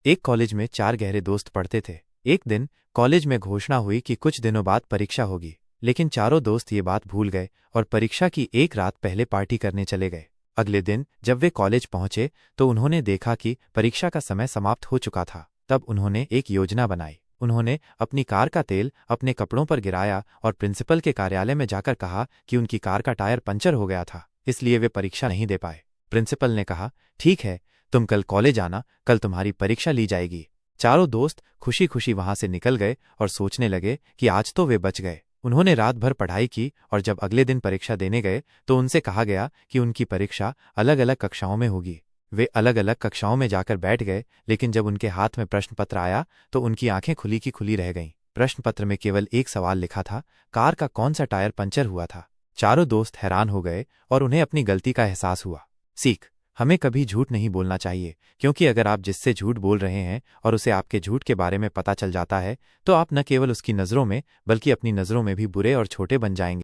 एक कॉलेज में 4 गहरे दोस्त पढ़ते थे। एक दिन कॉलेज में घोषणा हुई कि कुछ दिनों बाद परीक्षा होगी, लेकिन चारों दोस्त ये बात भूल गए और परीक्षा की एक रात पहले पार्टी करने चले गए। अगले दिन जब वे कॉलेज पहुंचे तो उन्होंने देखा कि परीक्षा का समय समाप्त हो चुका था। तब उन्होंने एक योजना बनाई। उन्होंने अपनी कार का तेल अपने कपड़ों पर गिराया और प्रिंसिपल के कार्यालय में जाकर कहा कि उनकी कार का टायर पंचर हो गया था, इसलिए वे परीक्षा नहीं दे पाए। प्रिंसिपल ने कहा, ठीक है, तुम कल कॉलेज आना, कल तुम्हारी परीक्षा ली जाएगी। चारों दोस्त खुशी खुशी वहां से निकल गए और सोचने लगे कि आज तो वे बच गए। उन्होंने रात भर पढ़ाई की और जब अगले दिन परीक्षा देने गए तो उनसे कहा गया कि उनकी परीक्षा अलग अलग कक्षाओं में होगी। वे अलग अलग कक्षाओं में जाकर बैठ गए, लेकिन जब उनके हाथ में प्रश्न पत्र आया तो उनकी आंखें खुली की खुली रह गईं। प्रश्न पत्र में केवल एक सवाल लिखा था, कार का कौन सा टायर पंचर हुआ था। चारों दोस्त हैरान हो गए और उन्हें अपनी गलती का एहसास हुआ। सीख: हमें कभी झूठ नहीं बोलना चाहिए, क्योंकि अगर आप जिससे झूठ बोल रहे हैं और उसे आपके झूठ के बारे में पता चल जाता है तो आप न केवल उसकी नज़रों में बल्कि अपनी नज़रों में भी बुरे और छोटे बन जाएंगे।